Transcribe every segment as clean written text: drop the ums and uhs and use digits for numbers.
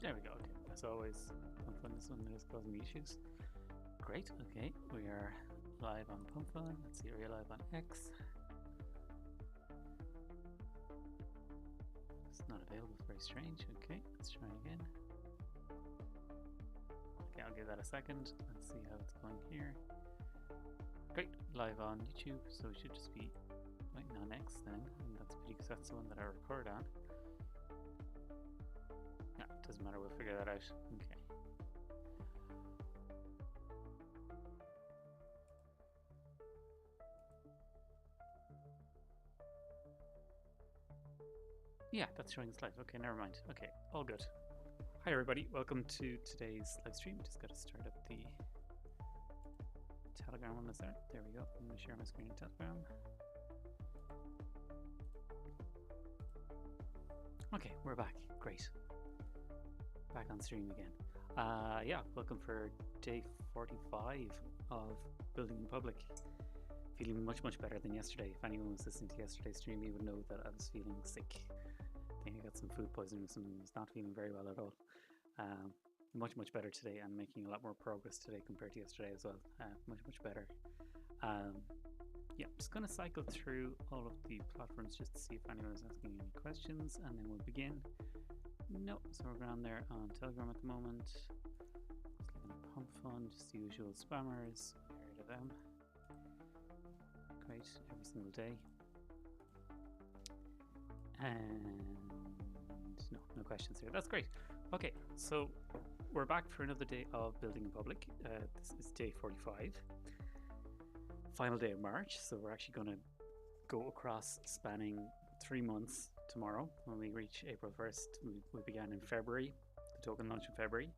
There we go. Okay, as always, PumpFun is one that is causing me issues. Great. Okay, we are live on PumpFun. Let's see, we're live on X. It's not available. Very strange. Okay, let's try again. Okay, I'll give that a second. Let's see how it's going here. Great, live on YouTube, so it should just be waiting on X then, and that's because that's the one that I record on. No, it doesn't matter, we'll figure that out. Okay. Yeah, that's showing us live. Okay, never mind. Okay, all good. Hi everybody, welcome to today's live stream. Just got to start up the Telegram one that's there. There we go. I'm going to share my screen in Telegram. Okay, we're back. Great. Back on stream again. Yeah, welcome for day 45 of Building in Public. Feeling much better than yesterday. If anyone was listening to yesterday's stream, you would know that I was feeling sick. I think I got some food poisoning or something. I was not feeling very well at all. Much better today, and making a lot more progress today compared to yesterday as well. Much better. Yeah, I'm just going to cycle through all of the platforms just to see if anyone is asking any questions, and then we'll begin. No, so we're around there on Telegram at the moment. Just looking at PumpFun, just the usual spammers. Get rid of them. Great, every single day. And no questions here. That's great. Okay, so we're back for another day of Building in Public. This is day 45. Final day of March, so we're actually going to go across spanning 3 months tomorrow when we reach April 1st. We began in February, the token launch in February.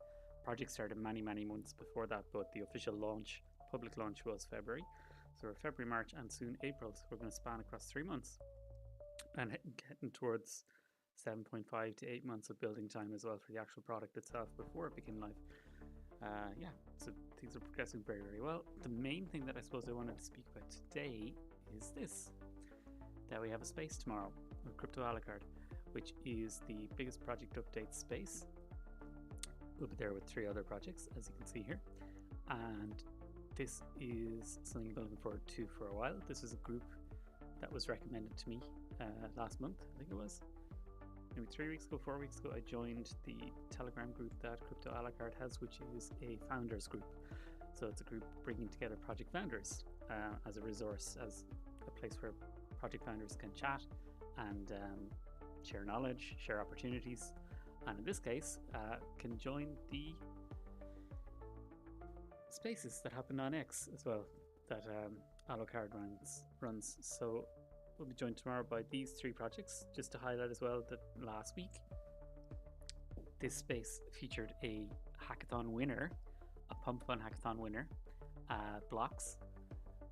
Project started many months before that, but the official launch, public launch, was February. So we're February, March, and soon April. So we're going to span across 3 months and getting towards 7.5 to 8 months of building time as well for the actual product itself before it became live. Yeah, so things are progressing very well. The main thing that I suppose I wanted to speak about today is this, that we have a space tomorrow with Crypto a la carte, which is the biggest project update space. We'll be there with 3 other projects, as you can see here, and this is something I've been looking forward to for a while. This is a group that was recommended to me last month, I think it was. Maybe 3 weeks ago, 4 weeks ago, I joined the Telegram group that Crypto a la carte has, which is a founders group. So it's a group bringing together project founders as a resource, as a place where project founders can chat and share knowledge, share opportunities, and in this case, can join the spaces that happen on X as well, that a la carte runs. So we'll be joined tomorrow by these 3 projects. Just to highlight as well that last week this space featured a hackathon winner, a PumpFun hackathon winner, blocks,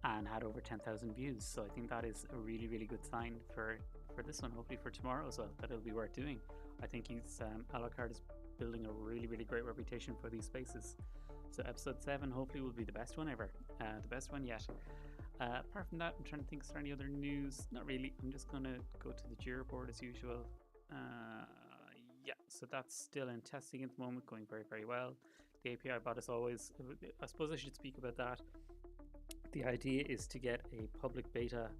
and had over 10,000 views. So I think that is a really good sign for this one, hopefully for tomorrow as well, that it'll be worth doing. I think he's a la carte is building a really great reputation for these spaces. So episode 7 hopefully will be the best one ever, the best one yet. Apart from that, I'm trying to think, is there any other news? Not really. I'm just going to go to the Jira board as usual. Yeah, so that's still in testing at the moment, going very well. The API bot is always, I suppose I should speak about that. The idea is to get a private beta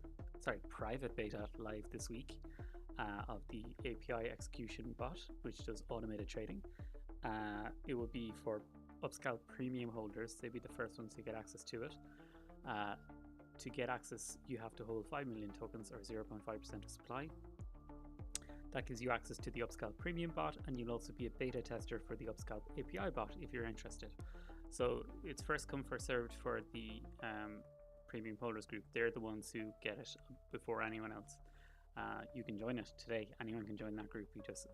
live this week of the API execution bot, which does automated trading. It will be for Upscalp premium holders. They'll be the first ones to get access to it. To get access, you have to hold 5 million tokens, or 0.5% of supply. That gives you access to the Upscalp premium bot, and you'll also be a beta tester for the Upscalp API bot if you're interested. So it's first come, first served for the premium holders group. They're the ones who get it before anyone else. You can join it today. Anyone can join that group. You just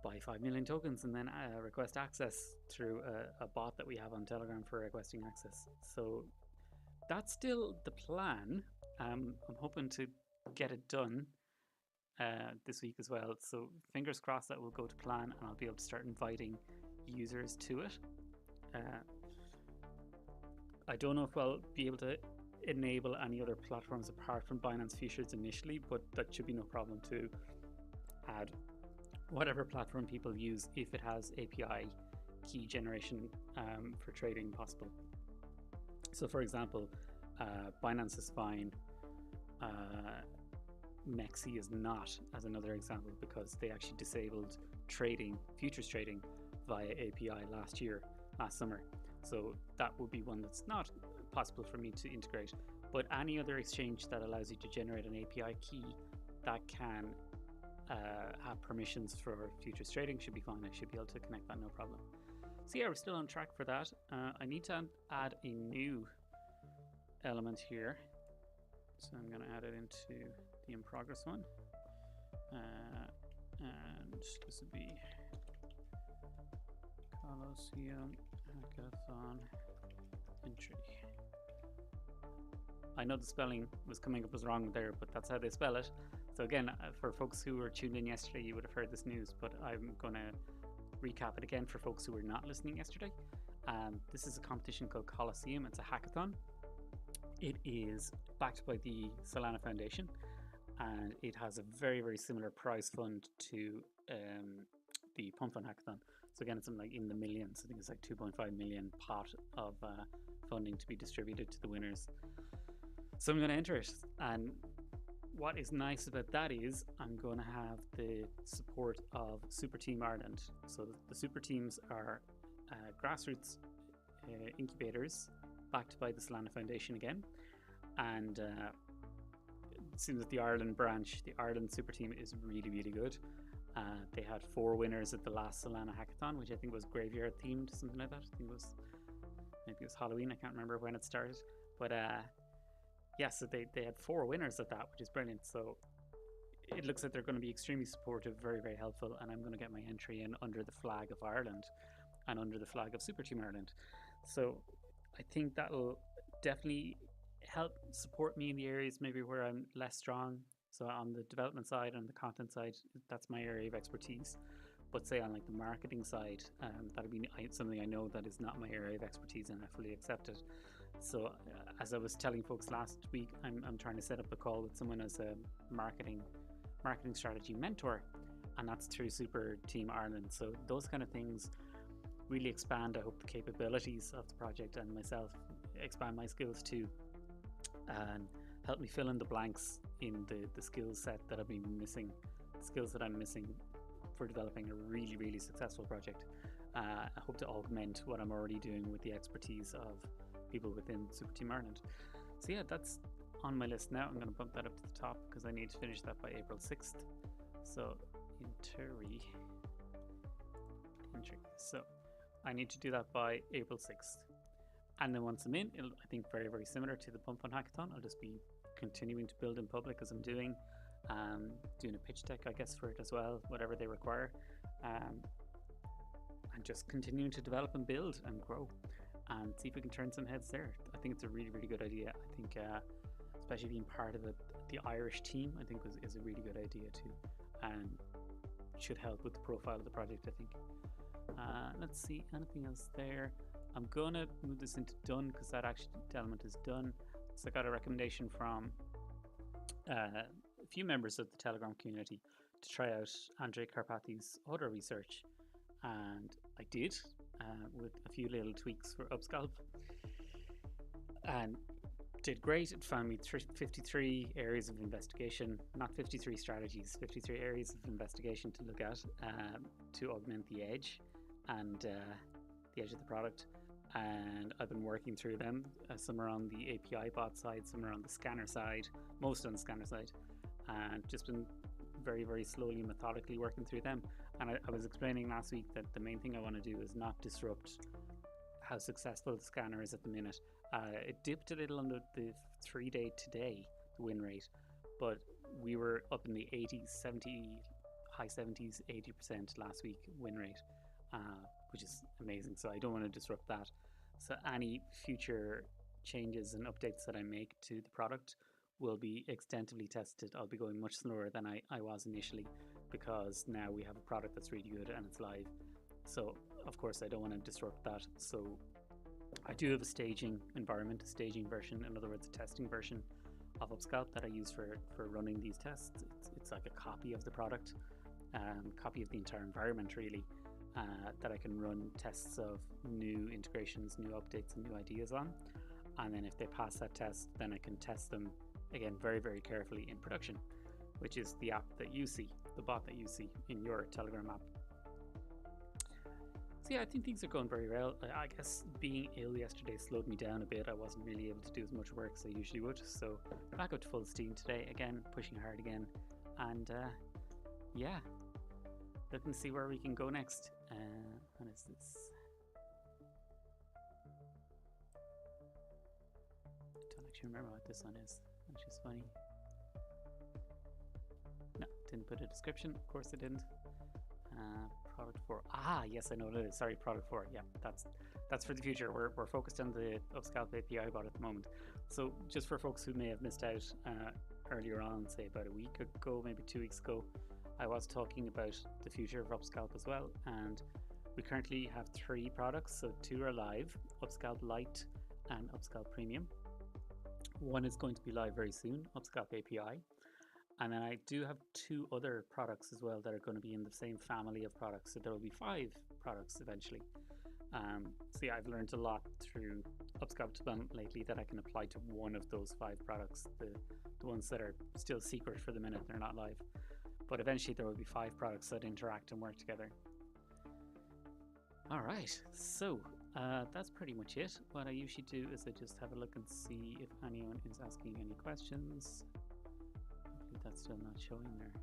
buy 5 million tokens and then request access through a bot that we have on Telegram for requesting access. So that's still the plan. I'm hoping to get it done this week as well. So fingers crossed that will go to plan, and I'll be able to start inviting users to it. I don't know if I'll be able to enable any other platforms apart from Binance Futures initially, but that should be no problem to add whatever platform people use if it has API key generation for trading possible. So for example, Binance is fine, Mexi is not, as another example, because they actually disabled trading, futures trading via API last summer. So that would be one that's not possible for me to integrate. But any other exchange that allows you to generate an API key that can have permissions for futures trading should be fine. I should be able to connect that, no problem. So yeah, we're still on track for that. I need to add a new element here. So I'm going to add it into the in progress one. And this would be Colosseum Hackathon entry. I know the spelling was coming up as wrong there, but that's how they spell it. So again, for folks who were tuned in yesterday, you would have heard this news, but I'm going to recap it again for folks who were not listening yesterday. This is a competition called Colosseum. It's a hackathon. It is backed by the Solana Foundation, and it has a very, very similar prize fund to the PumpFun hackathon. So again, it's something like in the millions. I think it's like 2.5 million pot of funding to be distributed to the winners. So I'm going to enter it, and what is nice about that is I'm going to have the support of Super Team Ireland. So the super teams are grassroots incubators backed by the Solana Foundation again, and it seems that the Ireland branch, the Ireland super team, is really, really good. They had 4 winners at the last Solana hackathon, which I think was graveyard themed, something like that. I think it was, maybe it was Halloween. I can't remember when it started, but yeah, so they had 4 winners at that, which is brilliant. So it looks like they're going to be extremely supportive, very, very helpful, and I'm going to get my entry in under the flag of Ireland and under the flag of Super Team Ireland. So I think that'll definitely help support me in the areas maybe where I'm less strong. So on the development side and the content side, that's my area of expertise. But say on like the marketing side, that'll be something I know that is not my area of expertise, and I fully accept it. So as I was telling folks last week, I'm trying to set up a call with someone as a marketing strategy mentor, and that's through Super Team Ireland. So those kind of things really expand, I hope, the capabilities of the project, and myself expand my skills too, and help me fill in the blanks in the skill set that I've been missing, skills that I'm missing for developing a really, really successful project. I hope to augment what I'm already doing with the expertise of people within Super Team Ireland. So yeah, that's on my list now. I'm going to bump that up to the top because I need to finish that by April 6th. So so I need to do that by April 6th. And then once I'm in, it'll, I think, very, very similar to the PumpFun hackathon. I'll just be continuing to build in public as I'm doing a pitch deck, I guess, for it as well, whatever they require, and just continuing to develop and build and grow and see if we can turn some heads there. I think it's a really, really good idea. I think especially being part of the Irish team, I think is a really good idea too, and should help with the profile of the project, I think. Let's see, anything else there? I'm gonna move this into done because that element is done. So I got a recommendation from a few members of the Telegram community to try out Andrei Karpathy's auto research, and I did with a few little tweaks for Upscalp, and did great. It found me 53 areas of investigation, not 53 strategies, 53 areas of investigation to look at to augment the edge and the edge of the product. And I've been working through them. Some are on the API bot side, some are on the scanner side, most on the scanner side, and just been very, very slowly, methodically working through them. And I was explaining last week that the main thing I want to do is not disrupt how successful the scanner is at the minute. It dipped a little on the 3-day today, the win rate, but we were up in the 80s, 70, high 70s, 80% last week win rate, which is amazing. So I don't want to disrupt that. So any future changes and updates that I make to the product will be extensively tested. I'll be going much slower than I was initially, because now we have a product that's really good and it's live. So of course I don't want to disrupt that. So I do have a staging environment, a staging version, in other words a testing version of Upscalp that I use for running these tests. It's like a copy of the product, copy of the entire environment really, that I can run tests of new integrations, new updates, and new ideas on. And then if they pass that test, then I can test them again very, very carefully in production, which is the app that you see, the bot that you see in your Telegram app. So yeah, I think things are going very well. I guess being ill yesterday slowed me down a bit. I wasn't really able to do as much work as I usually would. So back up to full steam today, again, pushing hard again. And yeah, looking to see where we can go next. What is this? I don't actually remember what this one is, which is funny. No, didn't put a description. Of course I didn't. Product 4. Ah, yes, I know what it is. Sorry, product 4. Yeah, that's for the future. We're focused on the Upscalp API bot at the moment. So just for folks who may have missed out, earlier on, say about a week ago, maybe 2 weeks ago, I was talking about the future of Upscalp as well, and we currently have 3 products. So 2 are live, Upscalp Lite and Upscalp Premium. One is going to be live very soon, Upscalp API. And then I do have 2 other products as well that are going to be in the same family of products. So there will be 5 products eventually. So yeah, I've learned a lot through Upscalp development lately that I can apply to one of those 5 products, the ones that are still secret for the minute, they're not live. But eventually there will be 5 products that interact and work together. All right, so that's pretty much it. What I usually do is I just have a look and see if anyone is asking any questions. That's still not showing there.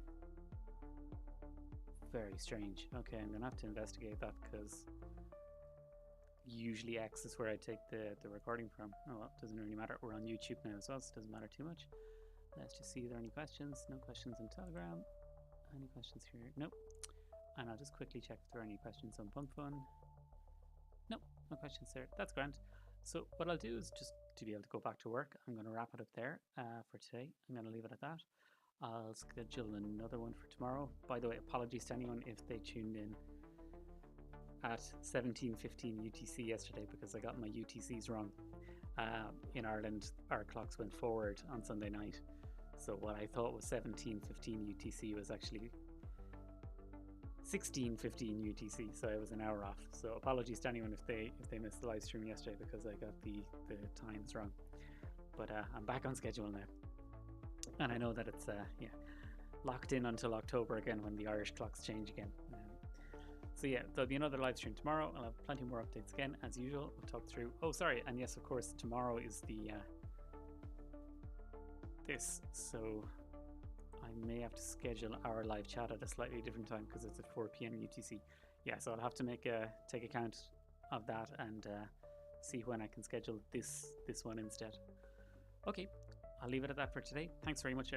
Very strange. Okay, I'm gonna have to investigate that because usually X is where I take the recording from. Oh well, doesn't really matter. We're on YouTube now as well, so it doesn't matter too much. Let's just see if there are any questions. No questions on Telegram. Any questions here? Nope. And I'll just quickly check if there are any questions on PumpFun. Nope, no questions there. That's grand. So what I'll do is just to be able to go back to work, I'm going to wrap it up there for today. I'm going to leave it at that. I'll schedule another one for tomorrow. By the way, apologies to anyone if they tuned in at 17:15 UTC yesterday because I got my UTCs wrong. In Ireland, our clocks went forward on Sunday night. So what I thought was 17:15 UTC was actually 16:15 UTC, so I was an hour off. So apologies to anyone if they missed the live stream yesterday because I got the times wrong. But I'm back on schedule now. And I know that it's locked in until October again when the Irish clocks change again. So yeah, there'll be another live stream tomorrow. I'll have plenty more updates again as usual. We'll talk through. Oh, sorry, and yes, of course, tomorrow is the this. So I may have to schedule our live chat at a slightly different time because it's at 4 p.m. UTC. Yeah, so I'll have to take account of that and see when I can schedule this one instead. Okay, I'll leave it at that for today. Thanks very much, everyone.